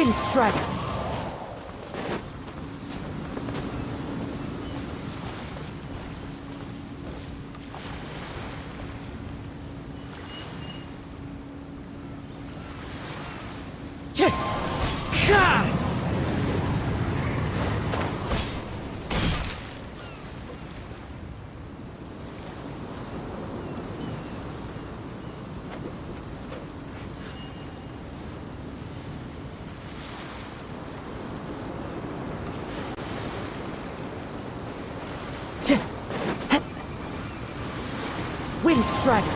Wind Strider. Wind Strider.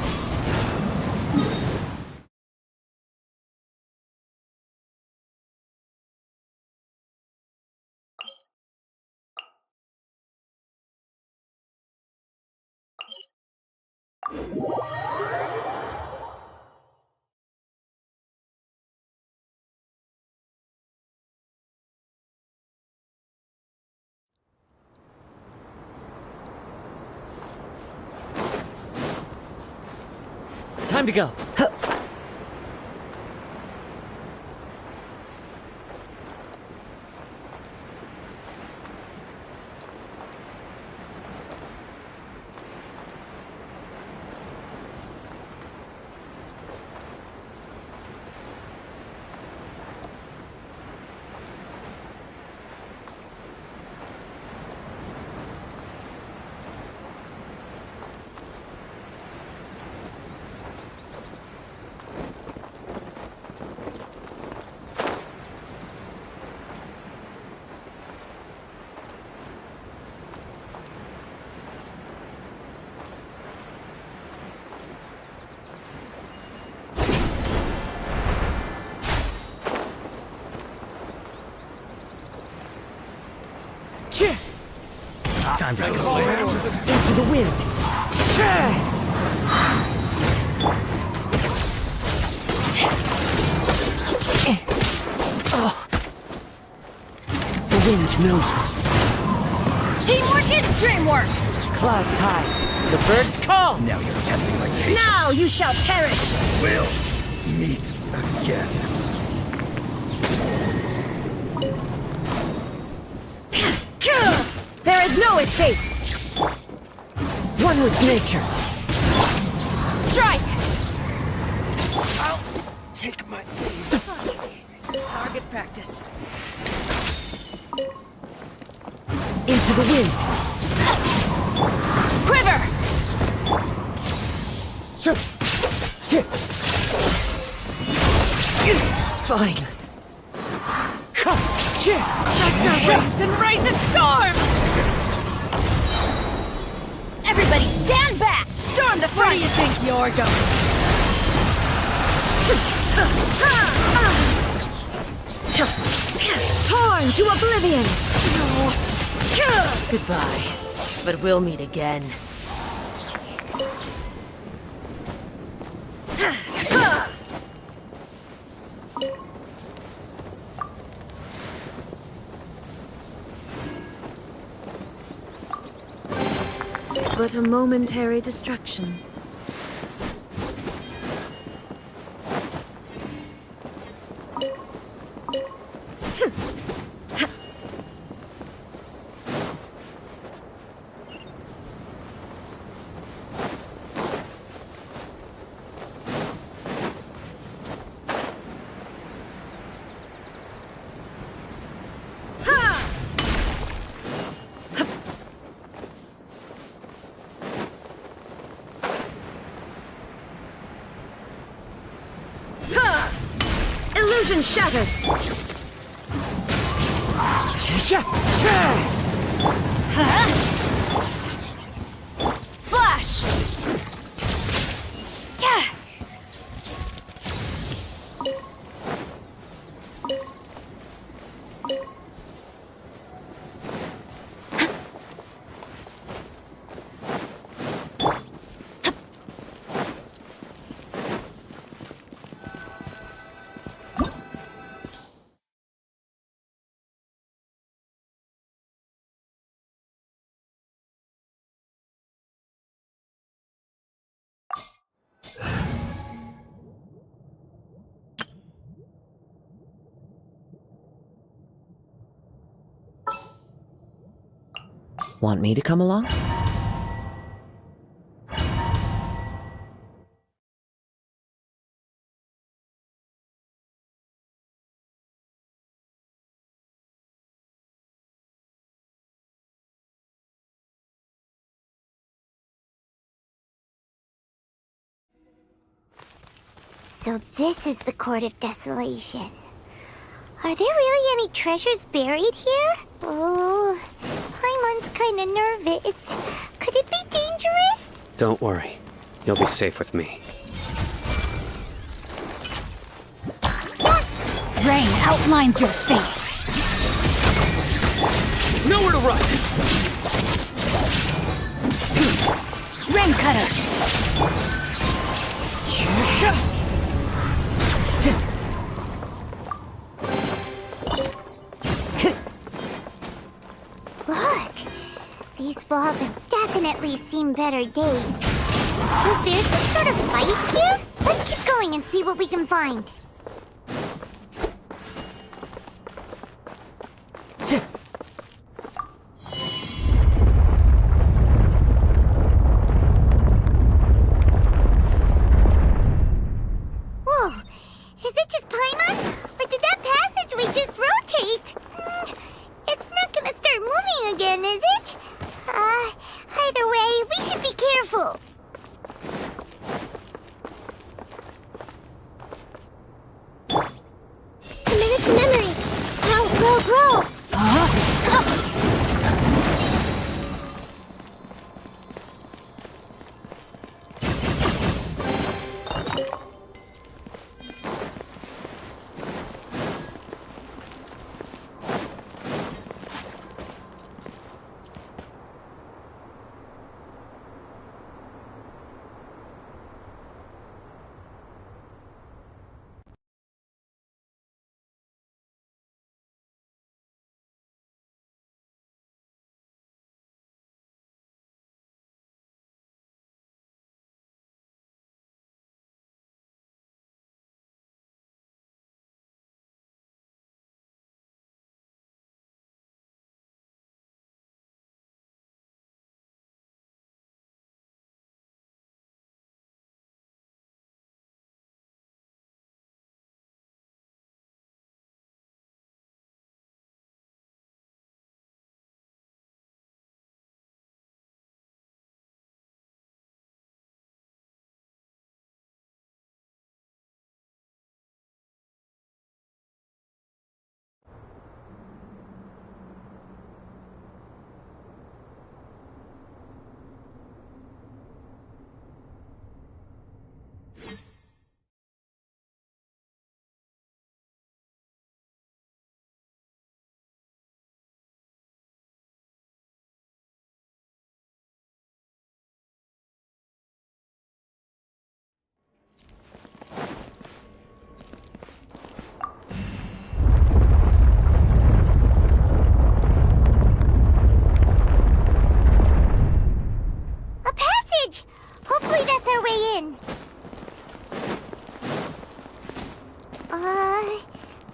Time to go. Time to go to land. Into the wind. The wind knows me. Teamwork is dreamwork! Clouds high. The birds call. Now you're testing my patience. Now you shall perish! We'll meet again. There is no escape! One with nature. Strike! I'll take my ease. Target practice. Into the wind. Quiver! Fine. Thunder waits and raise a storm! Everybody stand back! Storm the front! Where do you think you're going? Torn to oblivion! Goodbye. But we'll meet again. But a momentary distraction. Illusion shattered! Flash! Want me to come along? So this is the Court of Desolation. Are there really any treasures buried here? Oh, Paimon's kinda nervous. Could it be dangerous? Don't worry. You'll be safe with me. Rain outlines your fate. Nowhere to run! Rain cutter. Look! These walls have definitely seen better days. Is there some sort of fight here? Let's keep going and see what we can find. Whoa! Is it just Paimon? Or did that passageway just rotate? It's not gonna start moving again, is it? Either way, we should be careful. Commit to memory. Grow.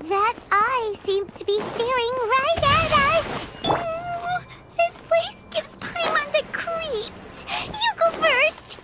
That eye seems to be staring right at us. This place gives Paimon the creeps. You go first.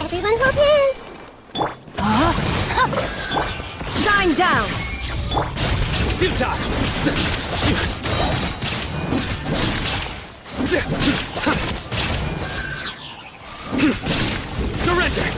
Everyone hold hands. Shine down! Surrender!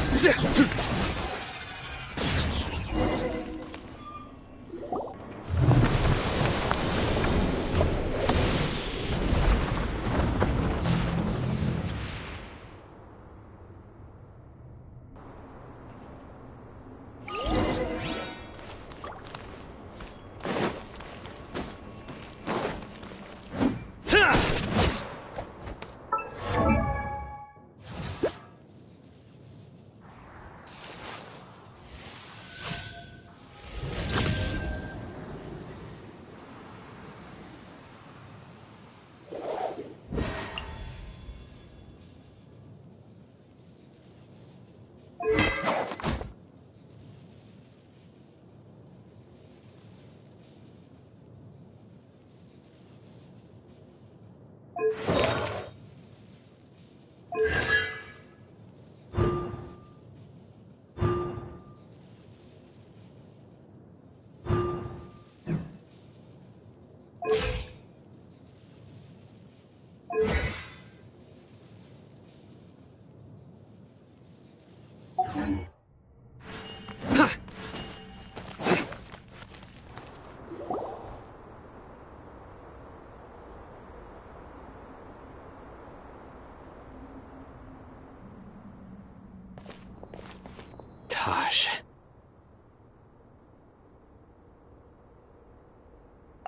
Tosh.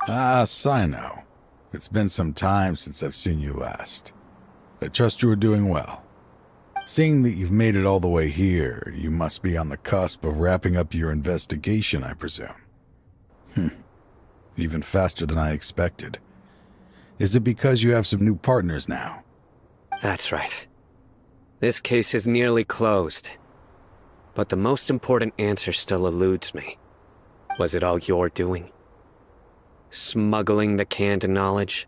Ah, Sino. It's been some time since I've seen you last. I trust you are doing well. Seeing that you've made it all the way here, you must be on the cusp of wrapping up your investigation, I presume. Even faster than I expected. Is it because you have some new partners now? That's right. This case is nearly closed. But the most important answer still eludes me. Was it all your doing? Smuggling the canned knowledge?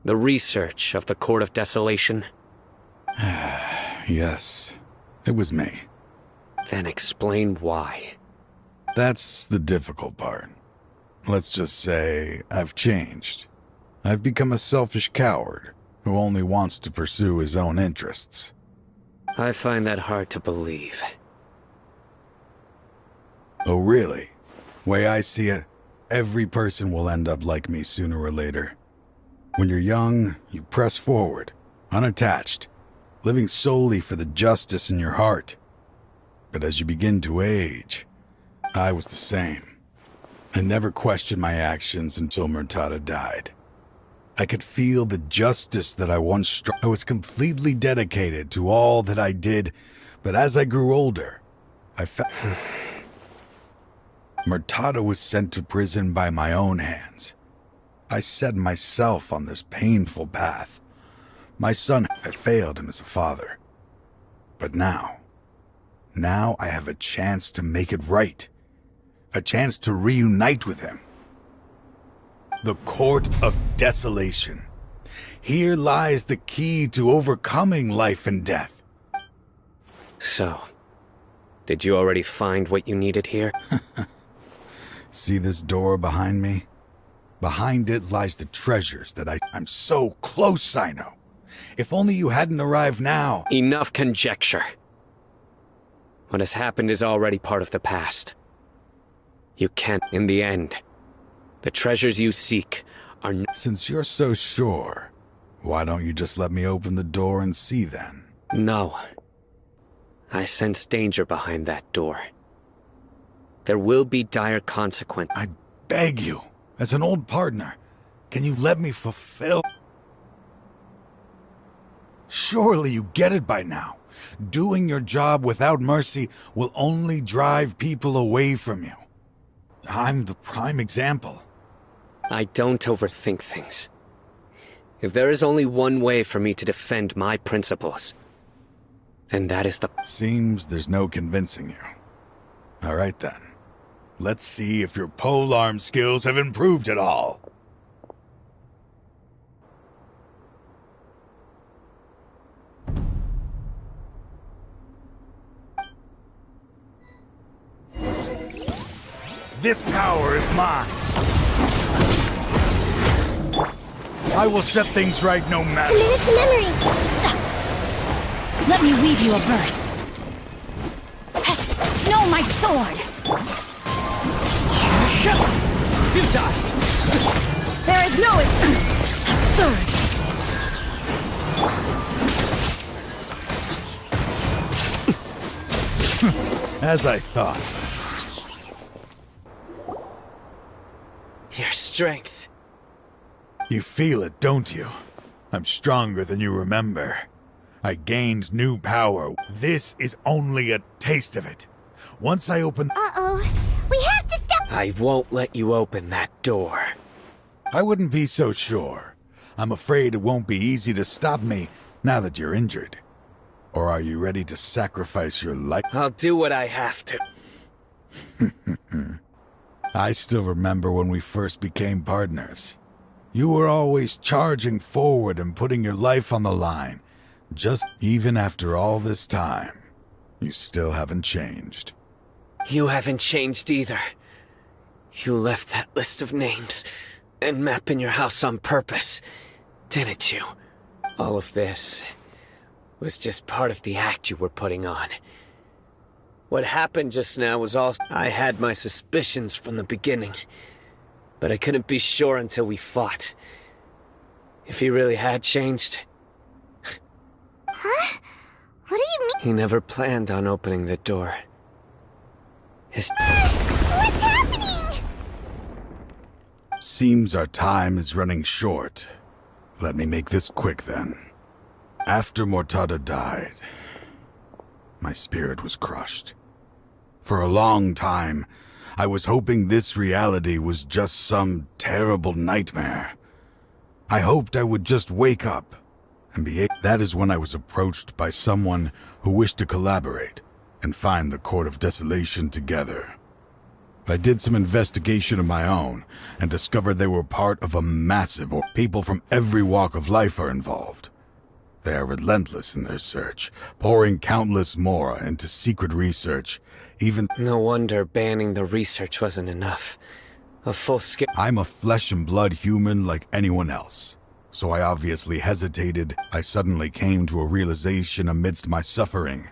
The research of the Court of Desolation? Yes, it was me. Then explain why. That's the difficult part. Let's just say I've changed. I've become a selfish coward who only wants to pursue his own interests. I find that hard to believe. Oh, really? Way I see it, every person will end up like me sooner or later. When you're young, you press forward, unattached, living solely for the justice in your heart. But as you begin to age, I was the same. I never questioned my actions until Murtada died. I could feel the justice that I once struck. I was completely dedicated to all that I did, but as I grew older, I felt... Murtada was sent to prison by my own hands. I set myself on this painful path. My son, I failed him as a father. But now I have a chance to make it right. A chance to reunite with him. The Court of Desolation. Here lies the key to overcoming life and death. So, did you already find what you needed here? See this door behind me? Behind it lies the treasures that I'm so close, Sino. If only you hadn't arrived now. Enough conjecture. What has happened is already part of the past. You can't, in the end. The treasures you seek are Since you're so sure, why don't you just let me open the door and see then? No. I sense danger behind that door. There will be dire consequences. I beg you, as an old partner, can you let me fulfill? Surely you get it by now. Doing your job without mercy will only drive people away from you. I'm the prime example. I don't overthink things. If there is only one way for me to defend my principles, then that is the... Seems there's no convincing you. All right then. Let's see if your polearm skills have improved at all. This power is mine. I will set things right no matter. Commit it to memory. Let me weave you a verse. No my sword! Futile! There is no absurd! As I thought. Your strength. You feel it, don't you? I'm stronger than you remember. I gained new power. This is only a taste of it. Once I open... Uh-oh. We have to stop. I won't let you open that door. I wouldn't be so sure. I'm afraid it won't be easy to stop me now that you're injured. Or are you ready to sacrifice your life? I'll do what I have to. I still remember when we first became partners. You were always charging forward and putting your life on the line. Just even after all this time, you still haven't changed. You haven't changed either. You left that list of names and map in your house on purpose, didn't you? All of this was just part of the act you were putting on. What happened just now was all... I had my suspicions from the beginning, but I couldn't be sure until we fought. If he really had changed... Huh? What do you mean? He never planned on opening the door. His... What's happening? Seems our time is running short. Let me make this quick then. After Mortada died, my spirit was crushed. For a long time, I was hoping this reality was just some terrible nightmare. I hoped I would just wake up and be... That is when I was approached by someone who wished to collaborate and find the Court of Desolation together. I did some investigation of my own and discovered they were part of a massive... People from every walk of life are involved. They are relentless in their search, pouring countless mora into secret research, even... No wonder banning the research wasn't enough. A full-scale... I'm a flesh and blood human like anyone else, so I obviously hesitated. I suddenly came to a realization amidst my suffering.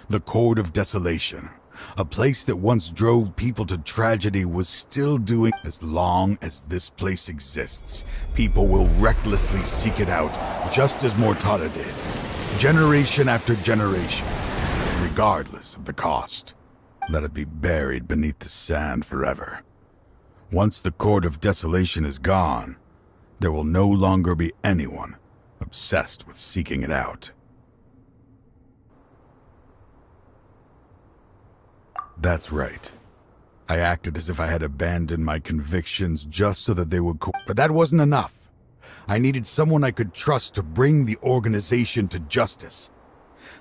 The Court of Desolation, a place that once drove people to tragedy, was still doing... As long as this place exists, people will recklessly seek it out, just as Mortada did, generation after generation, regardless of the cost. Let it be buried beneath the sand forever. Once the Court of Desolation is gone, there will no longer be anyone obsessed with seeking it out. That's right. I acted as if I had abandoned my convictions just so that they would but that wasn't enough. I needed someone I could trust to bring the organization to justice.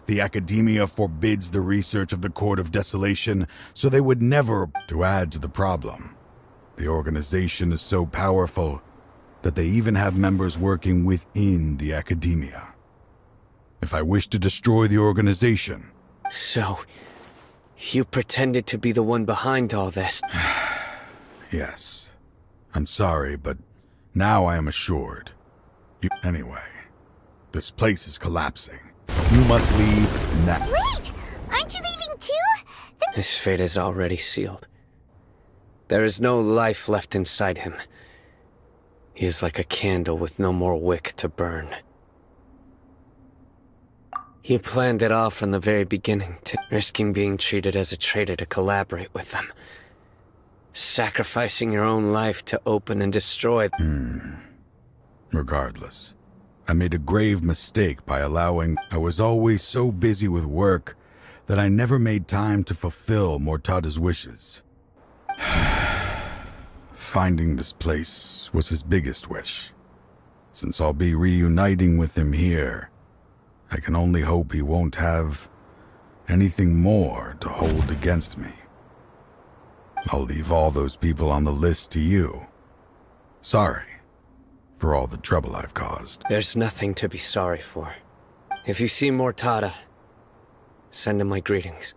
The academia forbids the research of the Court of Desolation, so they would never... To add to the problem, the organization is so powerful that they even have members working within the academia. If I wish to destroy the organization... So, you pretended to be the one behind all this? Yes. I'm sorry, but now I am assured. Anyway, this place is collapsing. You must leave now. Wait! Aren't you leaving too? His fate is already sealed. There is no life left inside him. He is like a candle with no more wick to burn. He planned it all from the very beginning, risking being treated as a traitor to collaborate with them. Sacrificing your own life to open and destroy... Regardless, I made a grave mistake by allowing... I was always so busy with work that I never made time to fulfill Mortada's wishes. Finding this place was his biggest wish. Since I'll be reuniting with him here, I can only hope he won't have anything more to hold against me. I'll leave all those people on the list to you. Sorry for all the trouble I've caused. There's nothing to be sorry for. If you see Mortada, send him my greetings.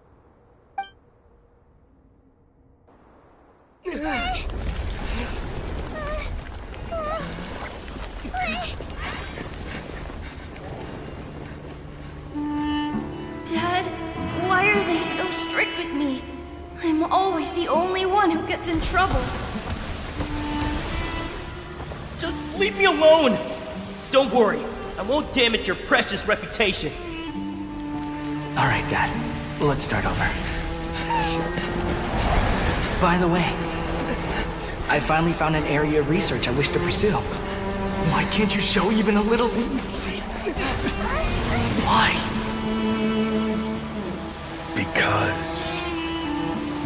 Dad, why are they so strict with me? I'm always the only one who gets in trouble. Just leave me alone! Don't worry, I won't damage your precious reputation. Alright, Dad. Let's start over. By the way, I finally found an area of research I wish to pursue. Why can't you show even a little leniency? Why? Because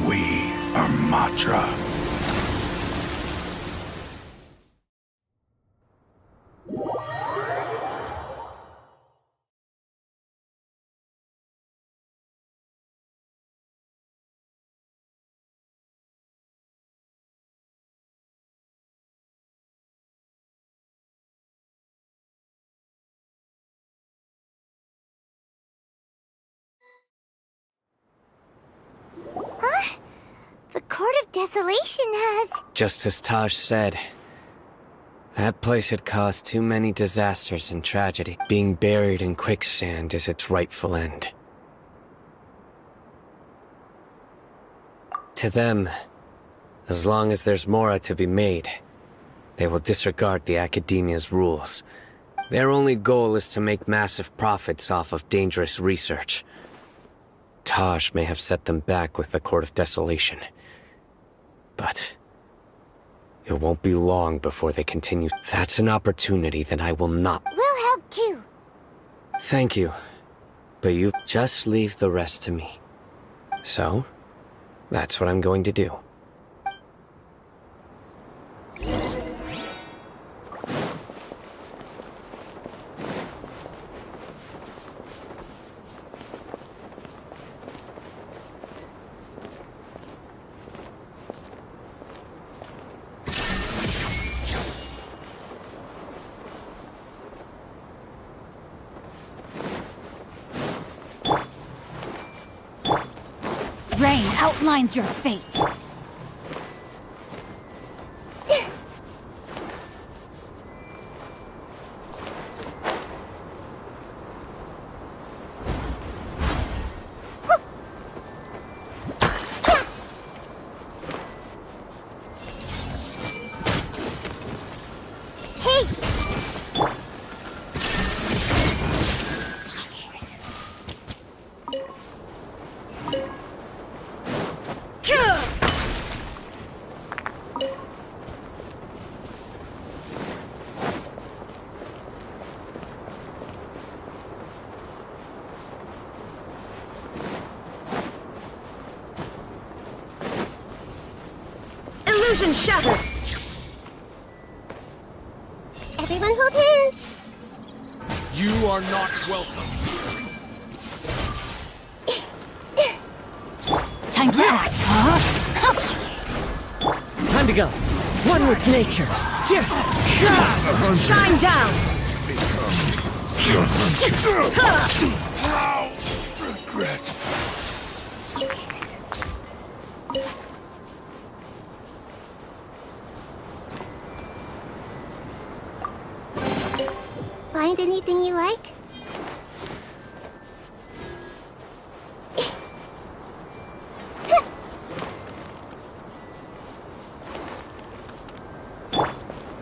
we are Matra. The Court of Desolation has... Just as Taj said, that place had caused too many disasters and tragedy. Being buried in quicksand is its rightful end. To them, as long as there's more to be made, they will disregard the Academia's rules. Their only goal is to make massive profits off of dangerous research. Taj may have set them back with the Court of Desolation. But it won't be long before they continue. That's an opportunity that I will not. We'll help too. Thank you. But you just leave the rest to me. So, that's what I'm going to do. Rain outlines your fate. Illusion shattered! Everyone hold hands. You are not welcome. Time to act. Time to go. One with nature. Shine down! Regret. Find anything you like?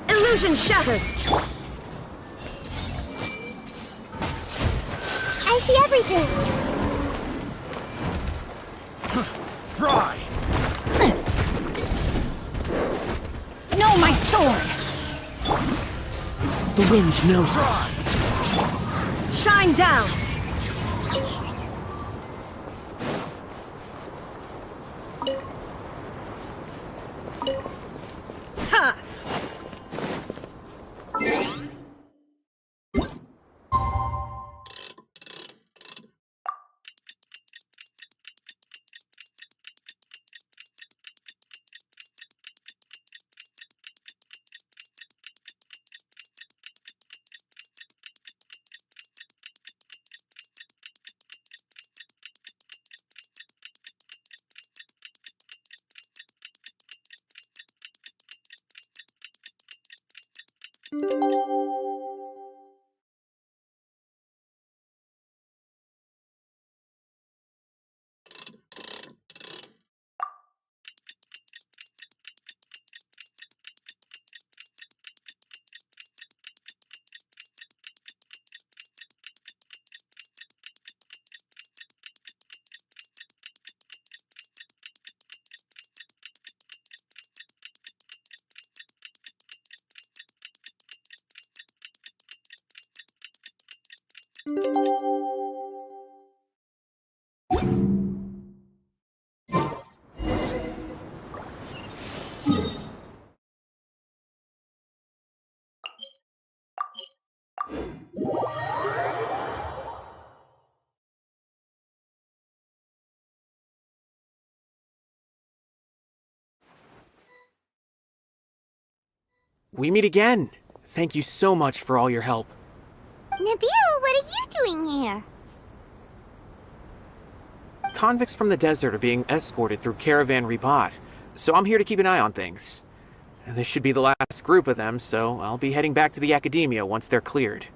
Illusion shattered! I see everything. Fry! No, my sword! The wind knows it. Shine down! Ha! We meet again. Thank you so much for all your help. Nabil, what are you doing here? Convicts from the desert are being escorted through Caravan Ribat, so I'm here to keep an eye on things. This should be the last group of them, so I'll be heading back to the academia once they're cleared.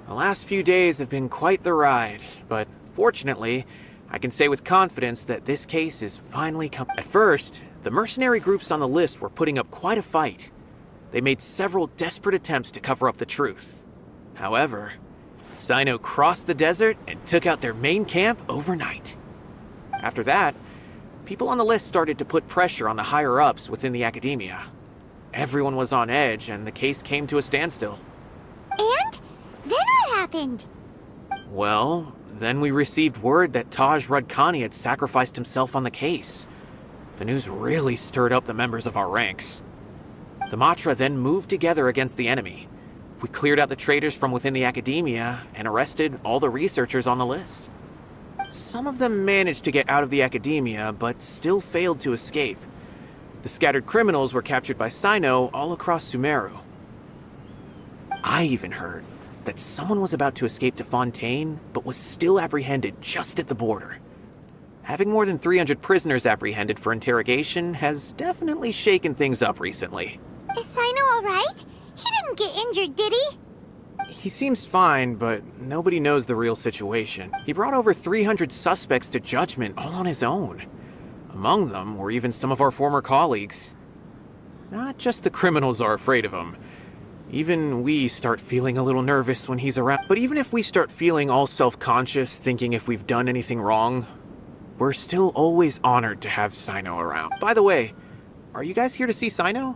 The last few days have been quite the ride, but fortunately, I can say with confidence that this case is finally coming. At first, the mercenary groups on the list were putting up quite a fight. They made several desperate attempts to cover up the truth. However, Sino crossed the desert and took out their main camp overnight. After that, people on the list started to put pressure on the higher-ups within the academia. Everyone was on edge, and the case came to a standstill. And? Then what happened? Well, then we received word that Taj Rudkani had sacrificed himself on the case. The news really stirred up the members of our ranks. The Matra then moved together against the enemy. We cleared out the traitors from within the academia and arrested all the researchers on the list. Some of them managed to get out of the academia, but still failed to escape. The scattered criminals were captured by Sino all across Sumeru. I even heard that someone was about to escape to Fontaine, but was still apprehended just at the border. Having more than 300 prisoners apprehended for interrogation has definitely shaken things up recently. Is Sino alright? He didn't get injured, did he? He seems fine, but nobody knows the real situation. He brought over 300 suspects to judgment all on his own. Among them were even some of our former colleagues. Not just the criminals are afraid of him. Even we start feeling a little nervous when he's around. But even if we start feeling all self-conscious, thinking if we've done anything wrong, we're still always honored to have Sino around. By the way, are you guys here to see Sino?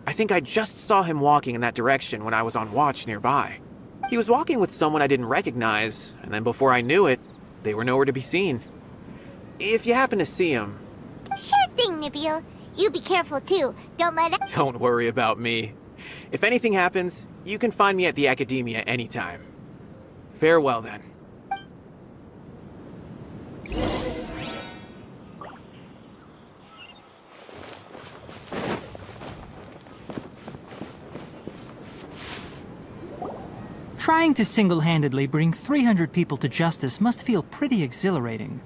I think I just saw him walking in that direction when I was on watch nearby. He was walking with someone I didn't recognize, and then before I knew it, they were nowhere to be seen. If you happen to see him... Sure thing, Nabil. You be careful too. Don't let it... Don't worry about me. If anything happens, you can find me at the Academia anytime. Farewell then. Trying to single-handedly bring 300 people to justice must feel pretty exhilarating.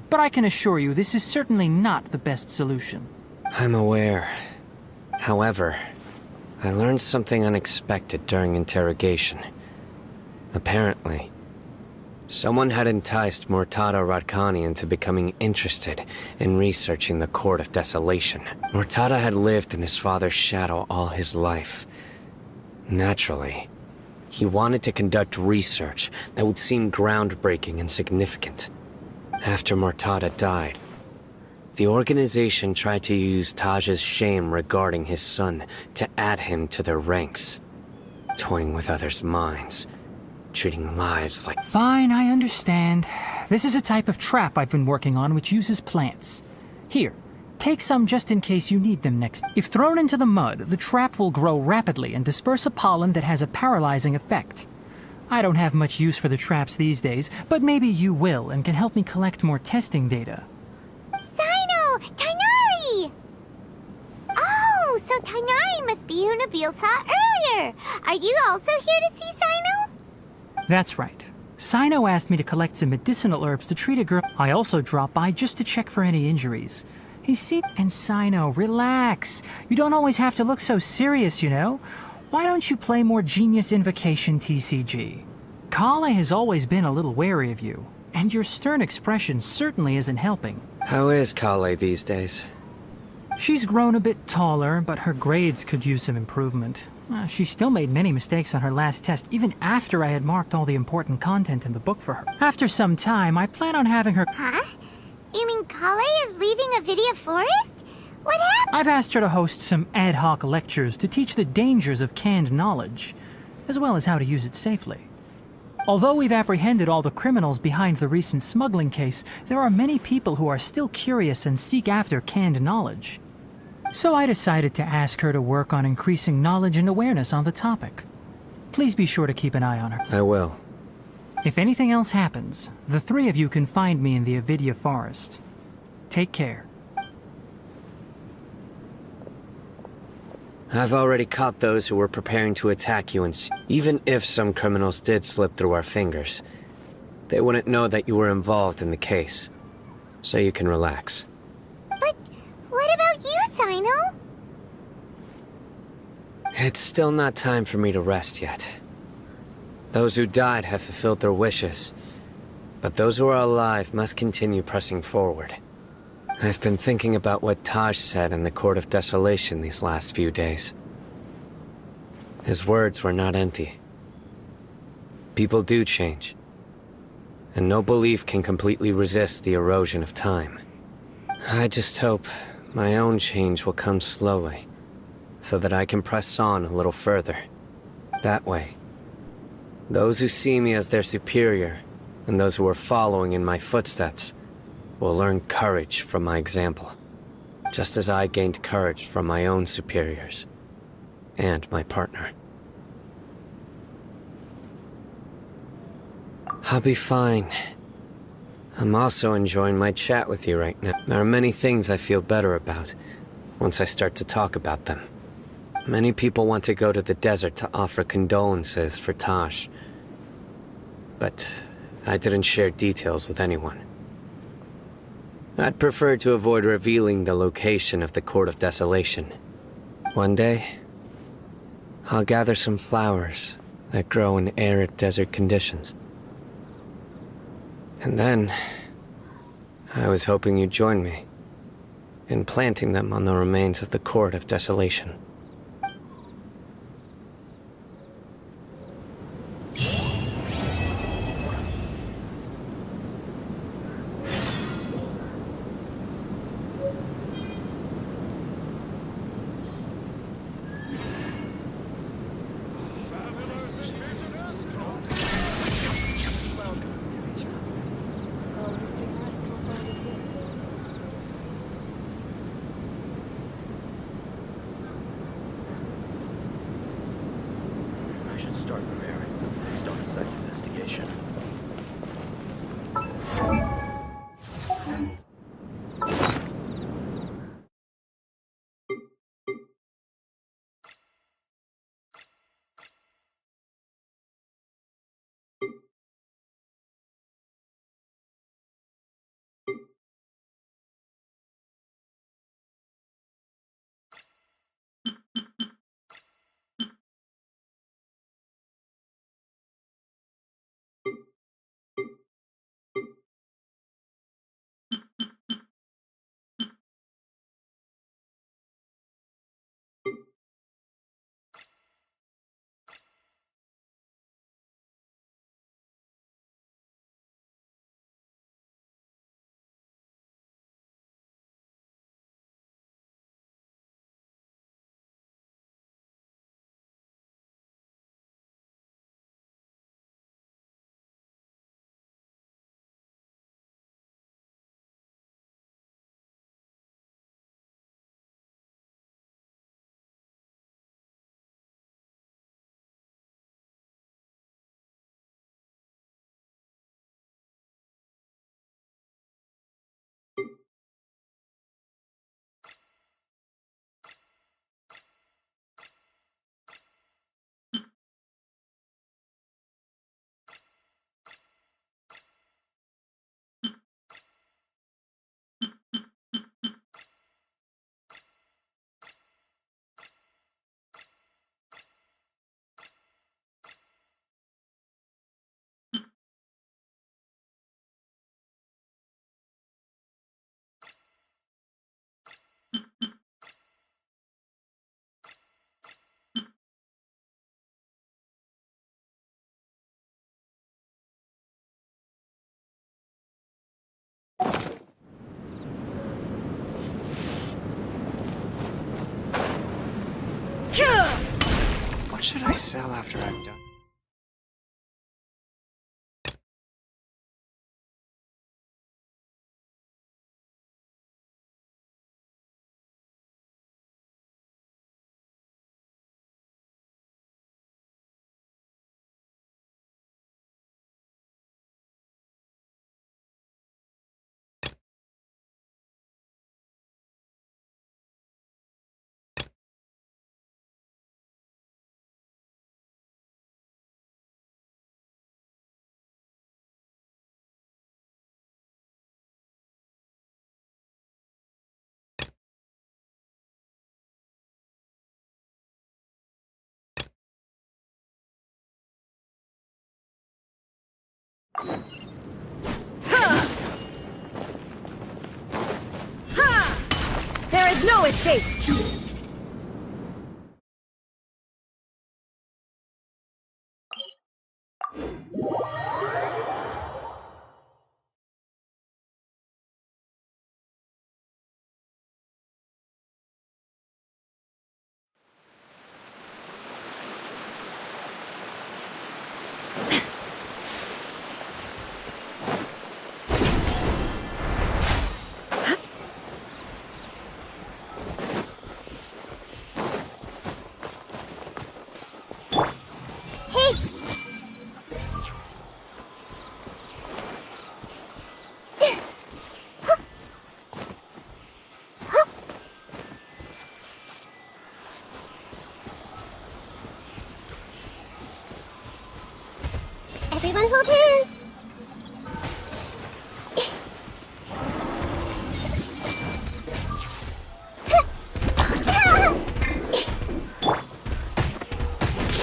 But I can assure you this is certainly not the best solution. I'm aware. However, I learned something unexpected during interrogation. Apparently, someone had enticed Murtada Radkani into becoming interested in researching the Court of Desolation. Murtada had lived in his father's shadow all his life. Naturally, he wanted to conduct research that would seem groundbreaking and significant. After Murtada died, the organization tried to use Taj's shame regarding his son to add him to their ranks, toying with others' minds, treating lives like... Fine, I understand. This is a type of trap I've been working on which uses plants. Here, take some just in case you need them next. If thrown into the mud, the trap will grow rapidly and disperse a pollen that has a paralyzing effect. I don't have much use for the traps these days, but maybe you will and can help me collect more testing data. Sino! Tainari! Oh, so Tainari must be who Nabil saw earlier. Are you also here to see Sino? That's right. Sino asked me to collect some medicinal herbs to treat a girl. I also dropped by just to check for any injuries. He seemed... And Sino, relax. You don't always have to look so serious, you know? Why don't you play more Genius Invocation TCG? Kale has always been a little wary of you, and your stern expression certainly isn't helping. How is Kale these days? She's grown a bit taller, but her grades could use some improvement. She still made many mistakes on her last test, even after I had marked all the important content in the book for her. After some time, I plan on having her... Huh? You mean Kale is leaving Avidia Forest? What happened? I've asked her to host some ad hoc lectures to teach the dangers of canned knowledge, as well as how to use it safely. Although we've apprehended all the criminals behind the recent smuggling case, there are many people who are still curious and seek after canned knowledge. So I decided to ask her to work on increasing knowledge and awareness on the topic. Please be sure to keep an eye on her. I will. If anything else happens, the three of you can find me in the Avidia Forest. Take care. I've already caught those who were preparing to attack you, and even if some criminals did slip through our fingers, they wouldn't know that you were involved in the case. So you can relax. But what about you, Sino? It's still not time for me to rest yet. Those who died have fulfilled their wishes, but those who are alive must continue pressing forward. I've been thinking about what Taj said in the Court of Desolation these last few days. His words were not empty. People do change, and no belief can completely resist the erosion of time. I just hope my own change will come slowly, so that I can press on a little further. That way, those who see me as their superior, and those who are following in my footsteps, will learn courage from my example, just as I gained courage from my own superiors, and my partner. I'll be fine. I'm also enjoying my chat with you right now. There are many things I feel better about once I start to talk about them. Many people want to go to the desert to offer condolences for Taj, but I didn't share details with anyone. I'd prefer to avoid revealing the location of the Court of Desolation. One day, I'll gather some flowers that grow in arid desert conditions. And then, I was hoping you'd join me. and planting them on the remains of the Court of Desolation. I should start preparing for the next on-site investigation. What should I sell after I'm done? There is no escape! Everyone hold hands!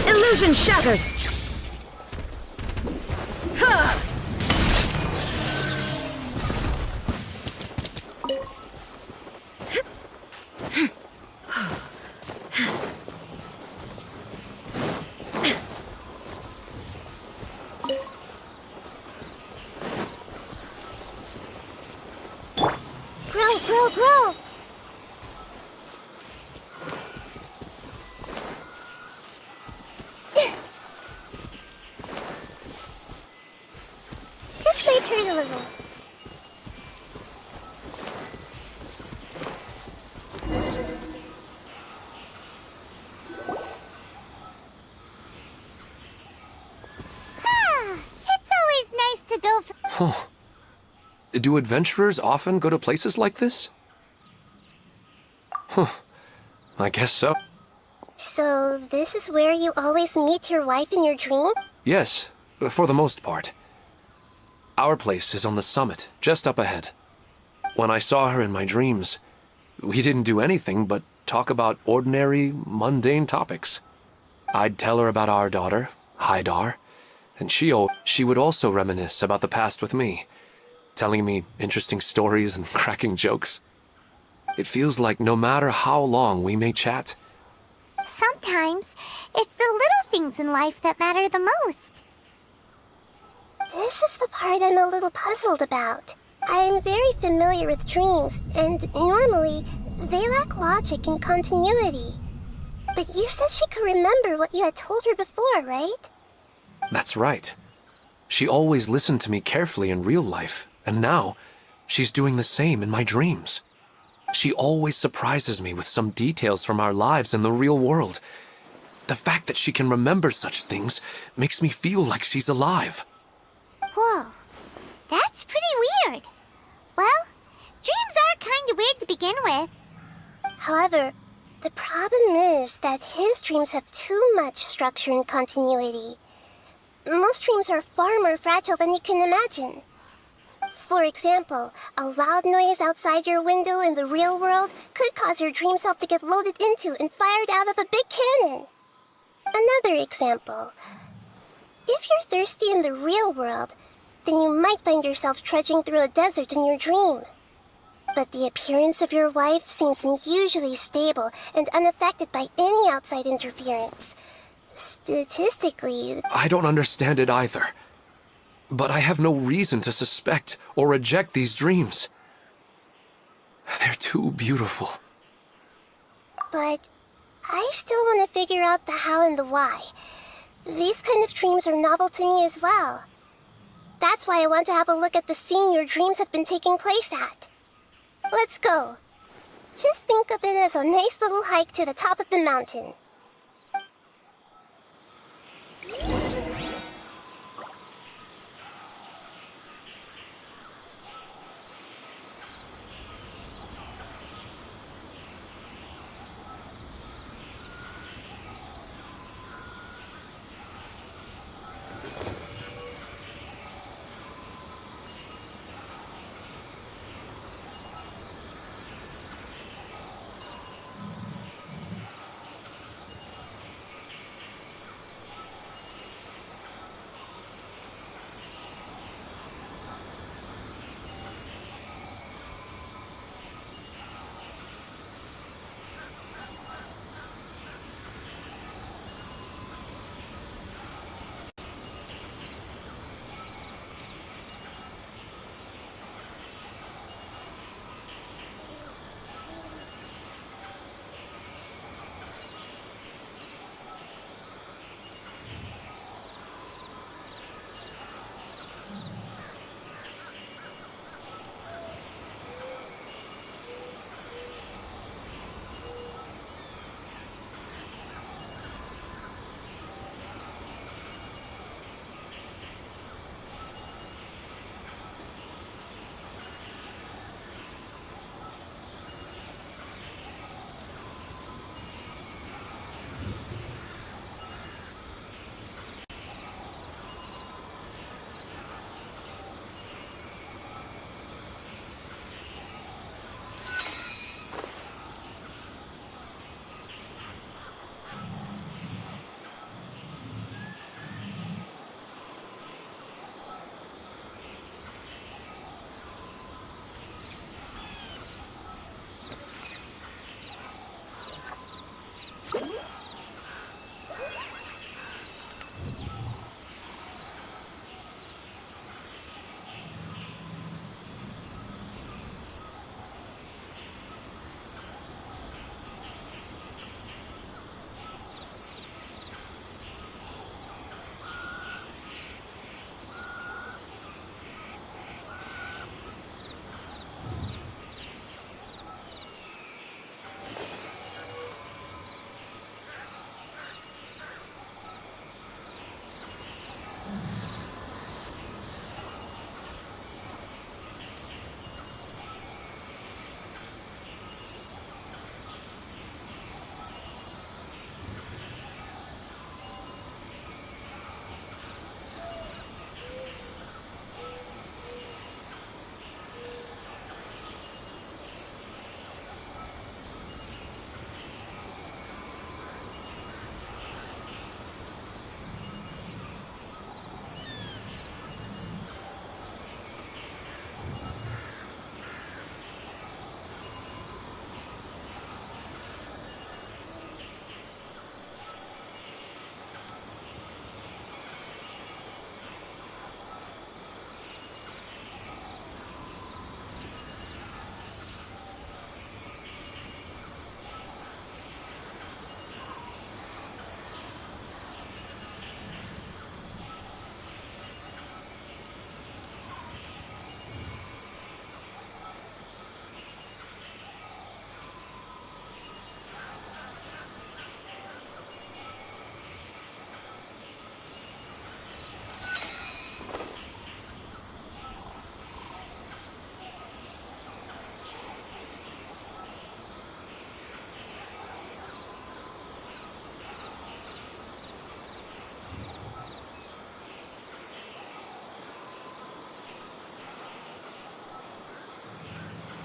Illusion shattered! Grow, grow, grow! This might hurt a little. It's always nice to go for... Huh. Do adventurers often go to places like this? Huh. I guess so. So, this is where you always meet your wife in your dream? Yes, for the most part. Our place is on the summit, just up ahead. When I saw her in my dreams, we didn't do anything but talk about ordinary, mundane topics. I'd tell her about our daughter, Haidar, and she would also reminisce about the past with me, telling me interesting stories and cracking jokes. It feels like no matter how long we may chat, Sometimes, it's the little things in life that matter the most. This is the part I'm a little puzzled about. I am very familiar with dreams, and normally, they lack logic and continuity. But you said she could remember what you had told her before, right? that's right. She always listened to me carefully in real life, and now she's doing the same in my dreams. She always surprises me with some details from our lives in the real world. The fact that she can remember such things makes me feel like she's alive. Whoa, that's pretty weird. Well, dreams are kind of weird to begin with. However, the problem is that his dreams have too much structure and continuity. Most dreams are far more fragile than you can imagine. For example, a loud noise outside your window in the real world could cause your dream self to get loaded into and fired out of a big cannon. Another example. If you're thirsty in the real world, then you might find yourself trudging through a desert in your dream. But the appearance of your wife seems unusually stable and unaffected by any outside interference. Statistically... I don't understand it either. But I have no reason to suspect or reject these dreams. They're too beautiful. But I still want to figure out the how and the why. These kind of dreams are novel to me as well. That's why I want to have a look at the scene your dreams have been taking place at. Let's go. Just think of it as a nice little hike to the top of the mountain.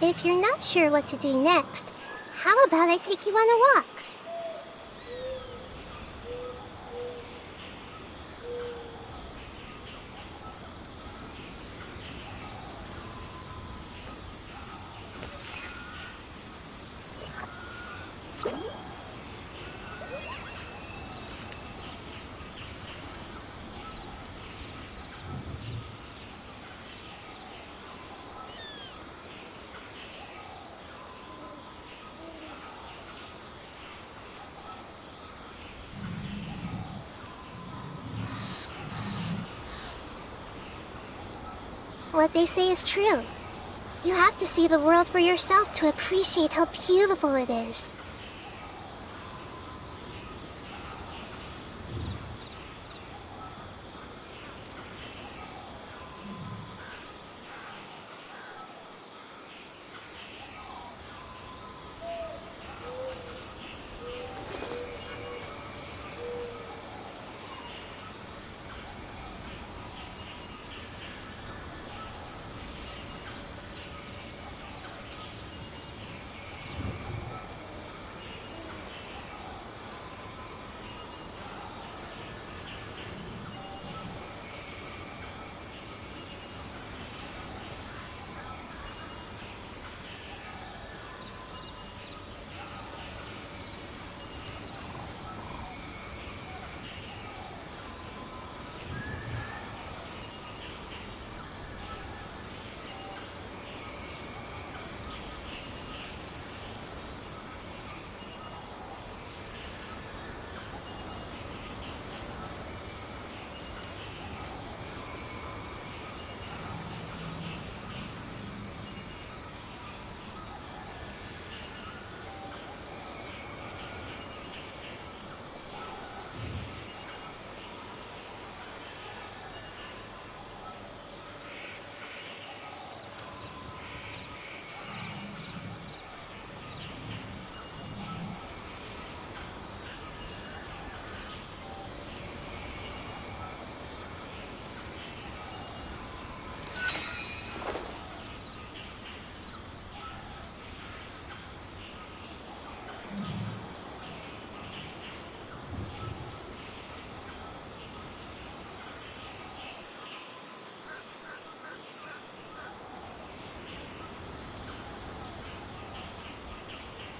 If you're not sure what to do next, how about I take you on a walk? What they say is true. You have to see the world for yourself to appreciate how beautiful it is.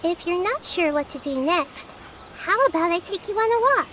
If you're not sure what to do next, how about I take you on a walk?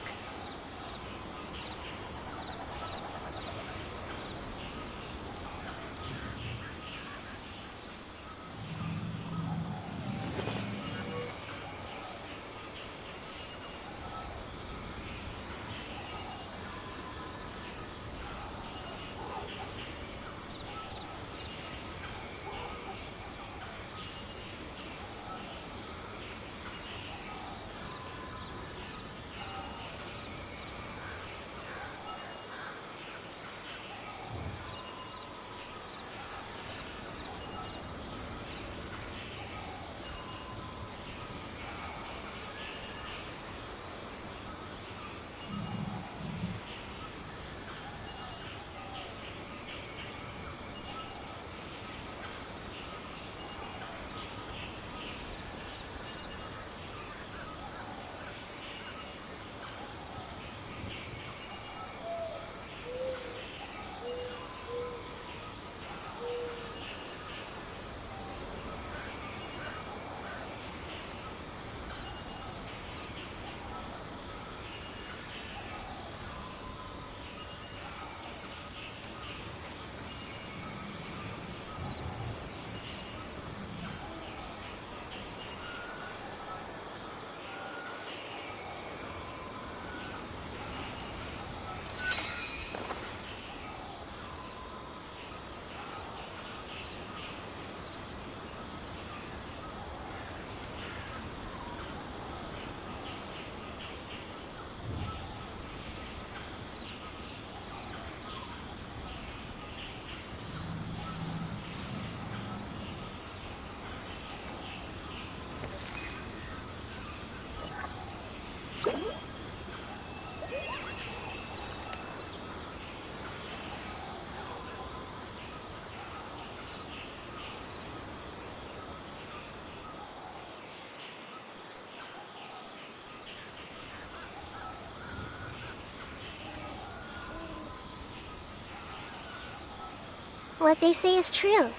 What they say is true.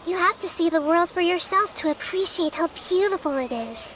You have to see the world for yourself to appreciate how beautiful it is.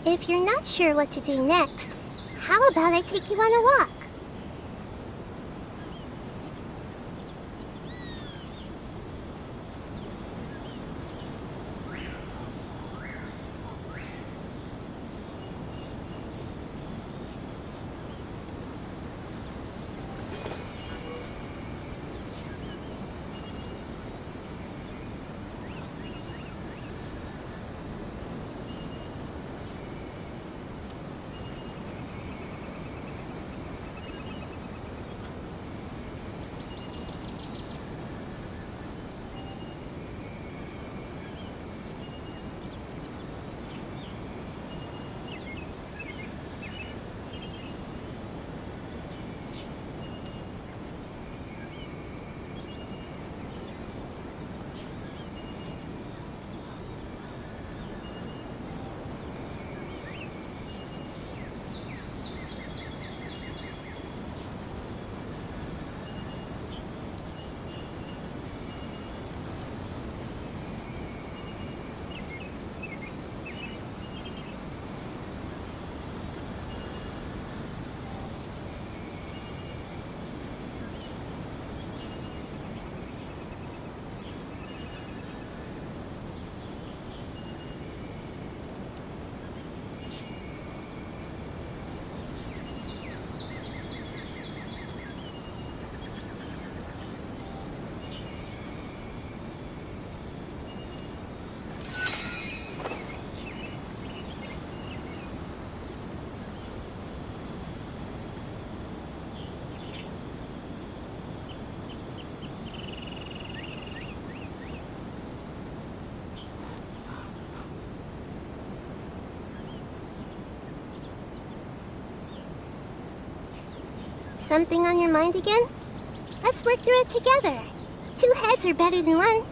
If you're not sure what to do next, how about I take you on a walk? Something on your mind again? Let's work through it together. 2 heads are better than 1.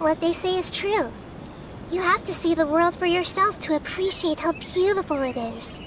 What they say is true. You have to see the world for yourself to appreciate how beautiful it is.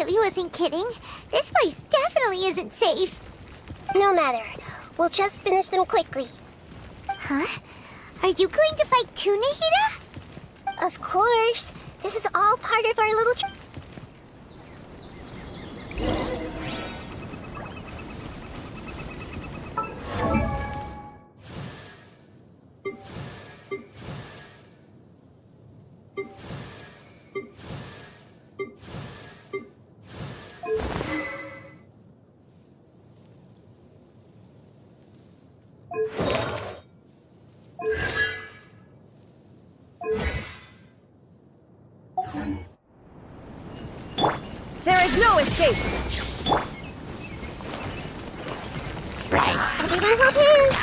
really wasn't kidding. This place definitely isn't safe. No matter. We'll just finish them quickly. Huh? Are you going to fight too, Nahida? Of course. This is all part of our little... There is no escape! Everyone hold hands!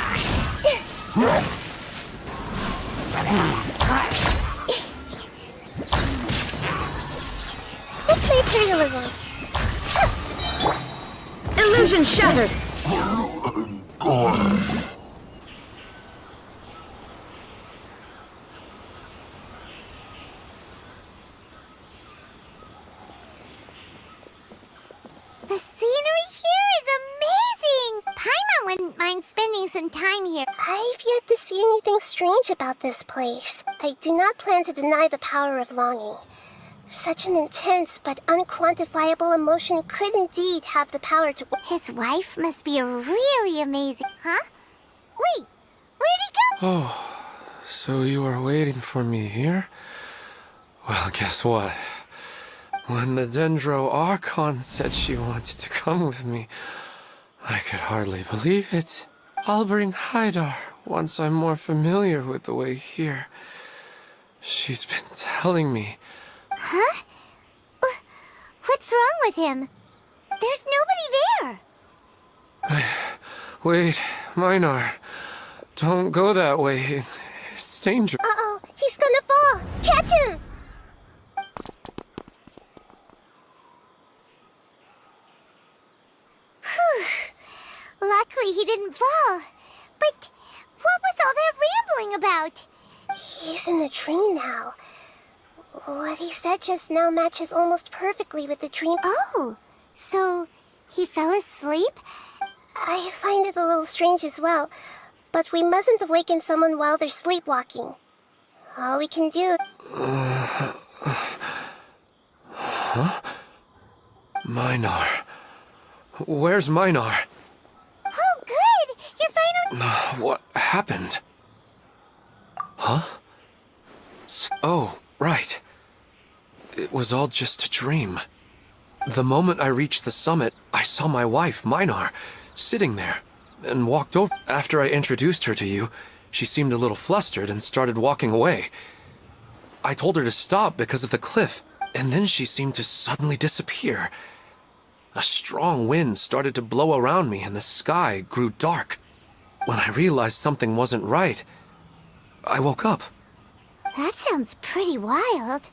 This may hurt a little. Illusion shattered! The scenery here is amazing! Paimon wouldn't mind spending some time here. I've yet to see anything strange about this place. I do not plan to deny the power of longing. Such an intense but unquantifiable emotion could indeed have the power to... His wife must be really amazing, huh? Wait, where'd he go? Oh, so you were waiting for me here? Well, guess what? When the Dendro Archon said she wanted to come with me, I could hardly believe it. I'll bring Haidar once I'm more familiar with the way here. She's been telling me... Huh? What's wrong with him? There's nobody there. Wait, Minar. Don't go that way. It's dangerous. Uh-oh, he's gonna fall! Catch him! Luckily he didn't fall. But what was all that rambling about? He's in the dream now. What he said just now matches almost perfectly with the dream. Oh, so he fell asleep? I find it a little strange as well, but we mustn't awaken someone while they're sleepwalking. All we can do... Huh? Minar. Where's Minar? Oh, good! You're finally... What happened? Huh? Oh, right. It was all just a dream. The moment I reached the summit, I saw my wife, Minar, sitting there, and walked over. After I introduced her to you, she seemed a little flustered and started walking away. I told her to stop because of the cliff, and then she seemed to suddenly disappear. A strong wind started to blow around me and the sky grew dark. When I realized something wasn't right, I woke up. That sounds pretty wild.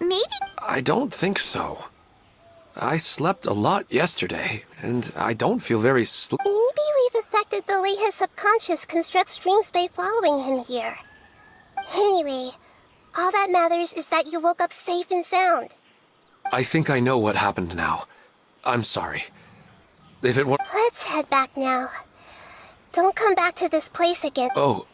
Maybe... I don't think so. I slept a lot yesterday, and I don't feel very Maybe we've affected the way his subconscious constructs dreams by following him here. Anyway, all that matters is that you woke up safe and sound. I think I know what happened now. I'm sorry. If it were... Let's head back now. Don't come back to this place again. Oh.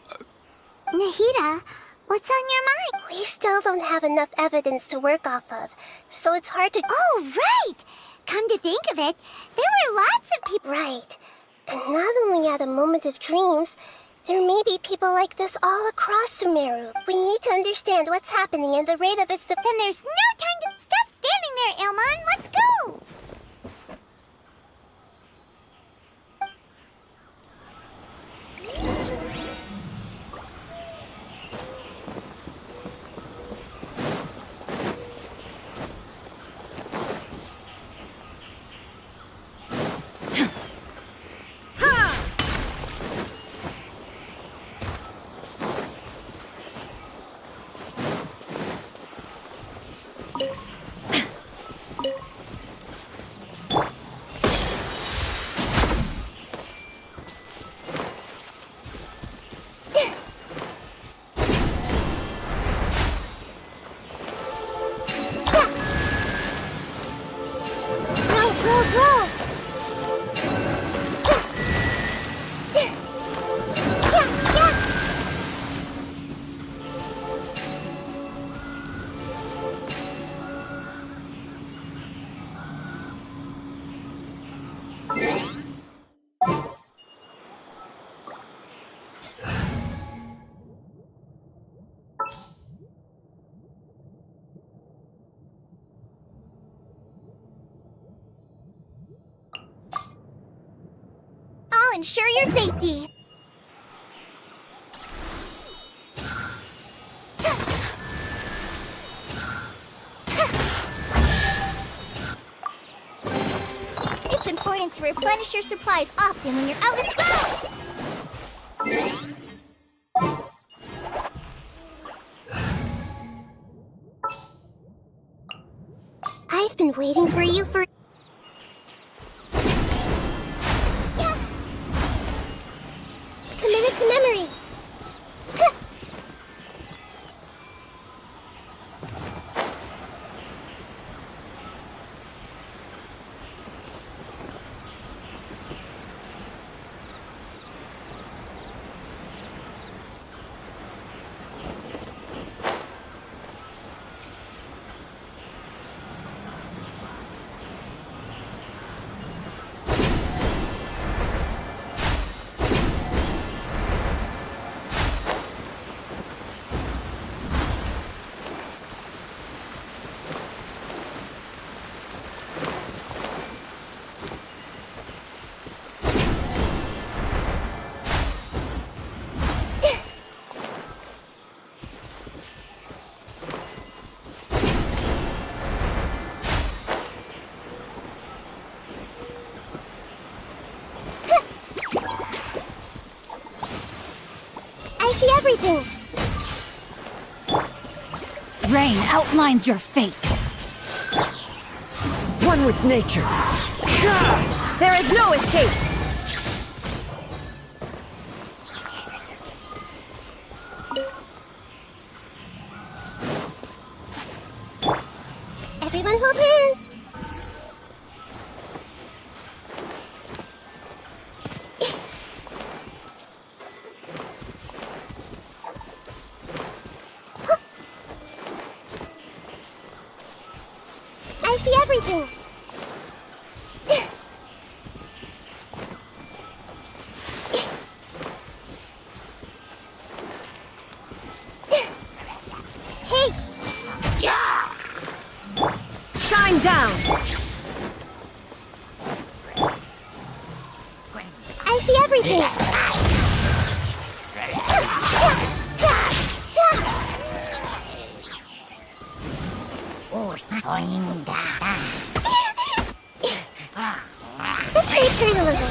Nahida, what's on your mind? We still don't have enough evidence to work off of, so it's hard to... Oh, right! Come to think of it, there were lots of people... Right. And not only at a moment of dreams, there may be people like this all across Sumeru. We need to understand what's happening and the rate of its... Then there's no time to... Stop standing there, Elmon! Let's go! I'll ensure your safety. It's important to replenish your supplies often when you're out and about. I've been waiting for you for... everything! Rain outlines your fate. One with nature. There is no escape. Everyone hold hands! I see everything! Hey! Shine down. I see everything! Let's take turn a little.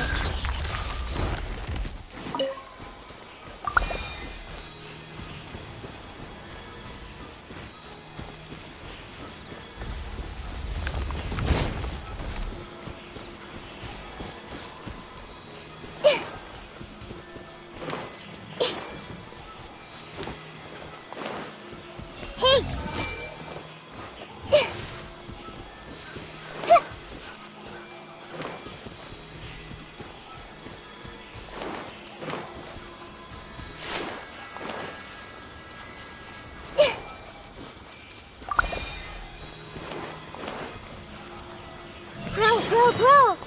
Hey! Grow, grow, grow!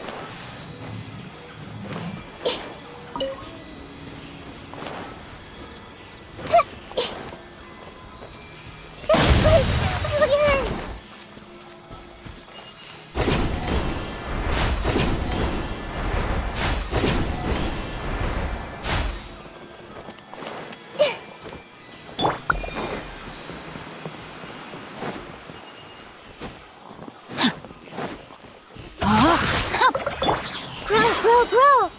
Grow, grow, grow!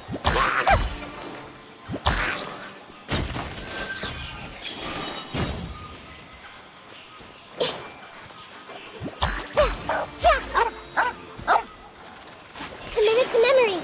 Committed to memory.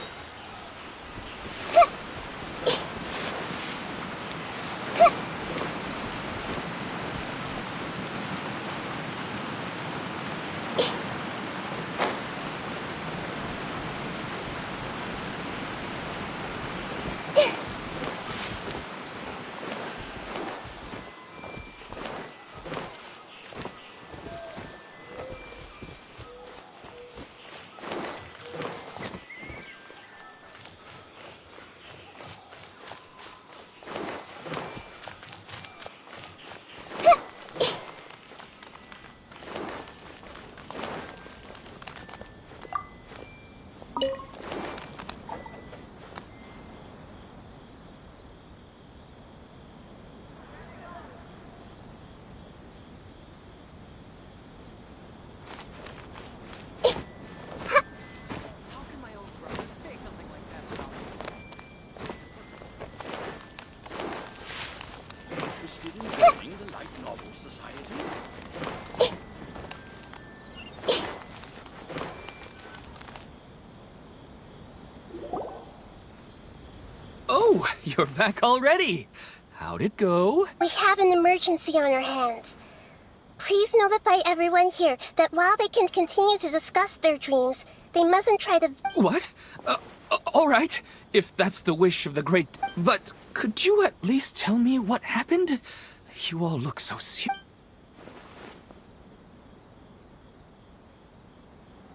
Oh, you're back already. How'd it go? We have an emergency on our hands. Please notify everyone here that while they can continue to discuss their dreams, they mustn't try to... What? All right, if that's the wish of the great... But could you at least tell me what happened? You all look so serious.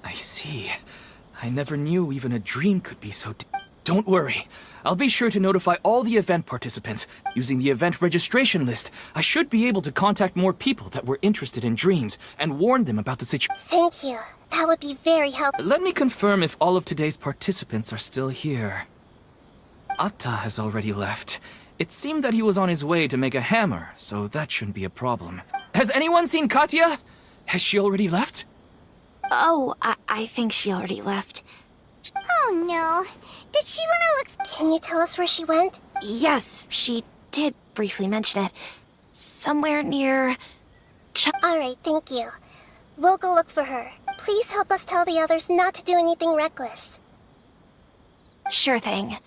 I see. I never knew even a dream could be so... Don't worry. I'll be sure to notify all the event participants. Using the event registration list, I should be able to contact more people that were interested in dreams and warn them about the situation. Thank you. That would be very helpful. Let me confirm if all of today's participants are still here. Atta has already left. It seemed that he was on his way to make a hammer, so that shouldn't be a problem. Has anyone seen Katya? Has she already left? Oh, I think she already left. Oh no. Did she want to look... Can you tell us where she went? Yes, she did briefly mention it. Somewhere near... Alright, thank you. We'll go look for her. Please help us tell the others not to do anything reckless. Sure thing.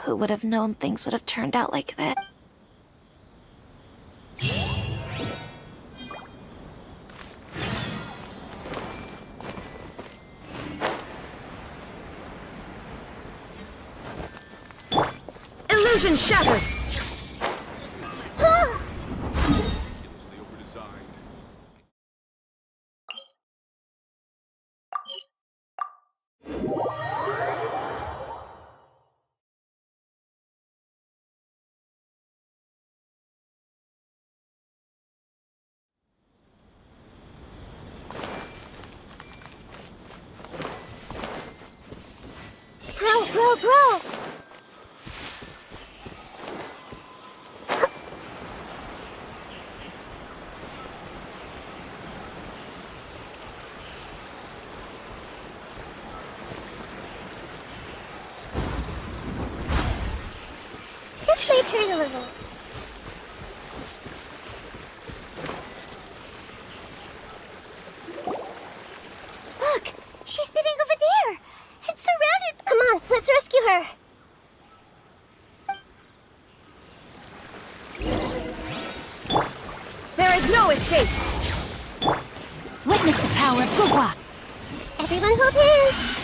Who would have known things would have turned out like that? Illusion shattered! Grow! This might hurt a little. Look! She's sitting over there! And surrounded... Come on, let's rescue her! There is no escape! Witness the power of Gugwa! Everyone hold hands!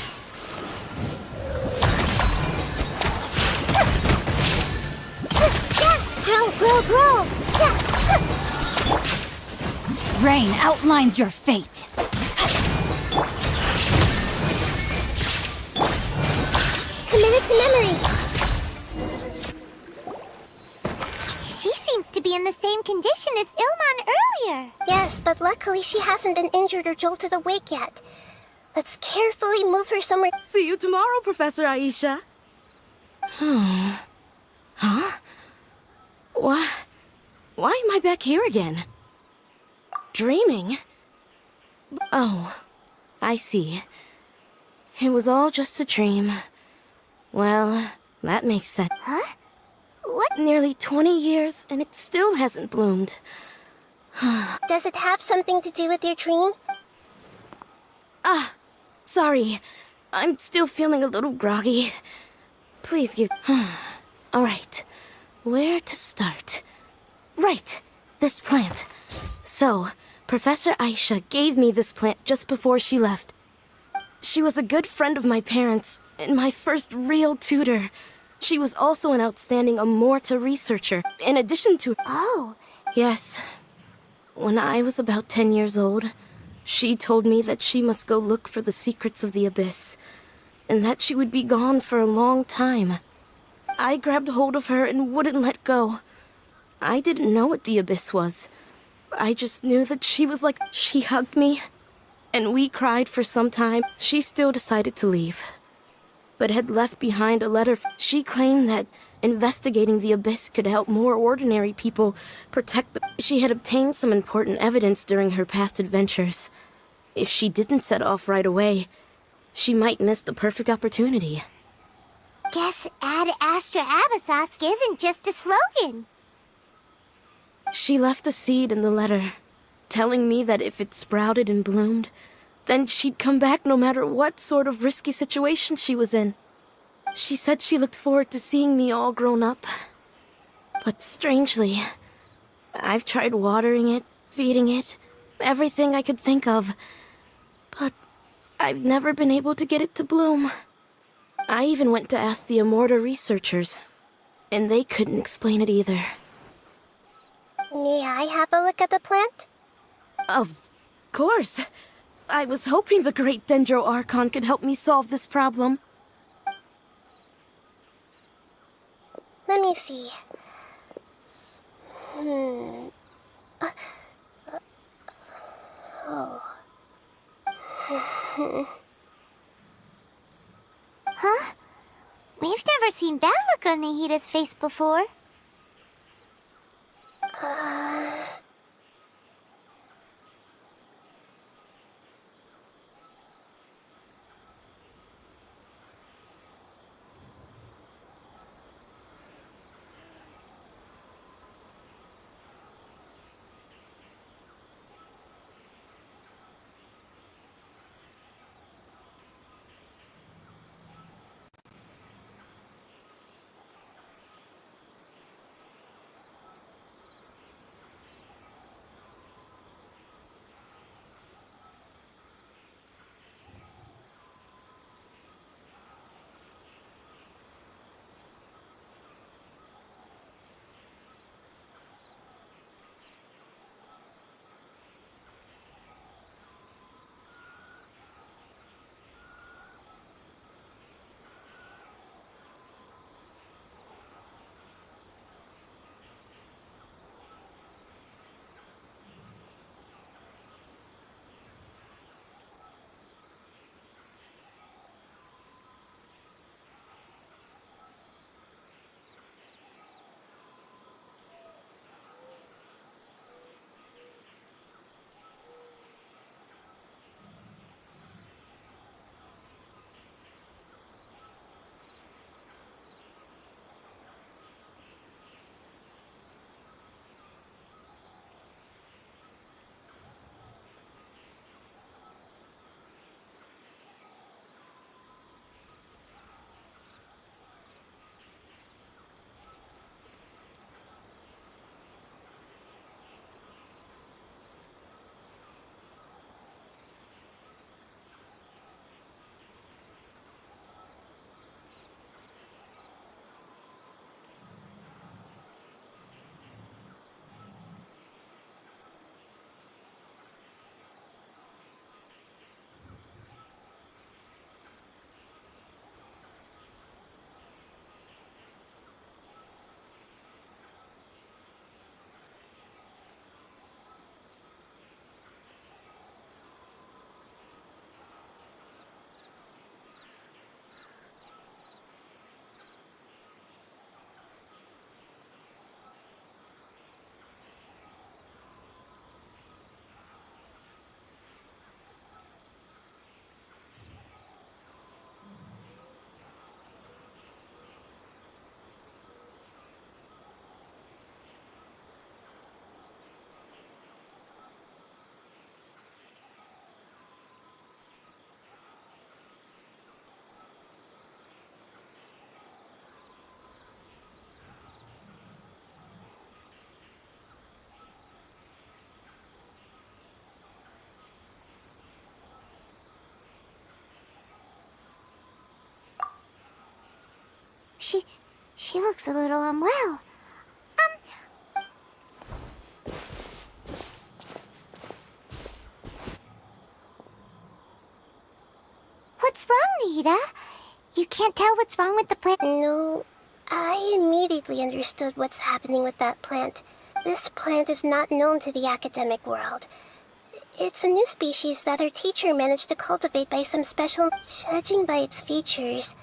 Grow! Rain outlines your fate. Committed to memory. She seems to be in the same condition as Ilman earlier. Yes, but luckily she hasn't been injured or jolted awake yet. Let's carefully move her somewhere. See you tomorrow, Professor Aisha. Huh? Why am I back here again? Dreaming? Oh, I see. It was all just a dream. Well, that makes sense. Huh? What? Nearly 20 years and it still hasn't bloomed. Does it have something to do with your dream? Sorry. I'm still feeling a little groggy. Please give... Alright. Where to start? Right. This plant. So, Professor Aisha gave me this plant just before she left. She was a good friend of my parents, and my first real tutor. She was also an outstanding Amorta researcher, in addition to... Oh. Yes. When I was about 10 years old, she told me that she must go look for the secrets of the Abyss, and that she would be gone for a long time. I grabbed hold of her and wouldn't let go. I didn't know what the Abyss was. I just knew that she was like... She hugged me, and we cried for some time. She still decided to leave, but had left behind a letter. She claimed that investigating the Abyss could help more ordinary people protect the... She had obtained some important evidence during her past adventures. If she didn't set off right away, she might miss the perfect opportunity. Guess Ad Astra Abyssosque isn't just a slogan. She left a seed in the letter, telling me that if it sprouted and bloomed, then she'd come back no matter what sort of risky situation she was in. She said she looked forward to seeing me all grown up. But strangely, I've tried watering it, feeding it, everything I could think of. But I've never been able to get it to bloom. I even went to ask the Amorta researchers, and they couldn't explain it either. May I have a look at the plant? Of course. I was hoping the great Dendro Archon could help me solve this problem. Let me see. Huh? We've never seen that look on Nahida's face before. She looks a little unwell. What's wrong, Nita? You can't tell what's wrong with the plant? No, I immediately understood what's happening with that plant. This plant is not known to the academic world. It's a new species that our teacher managed to cultivate by some special... Judging by its features,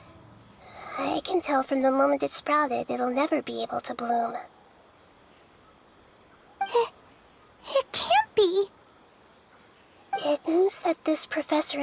I can tell from the moment it sprouted, it'll never be able to bloom. It can't be. It means that this professor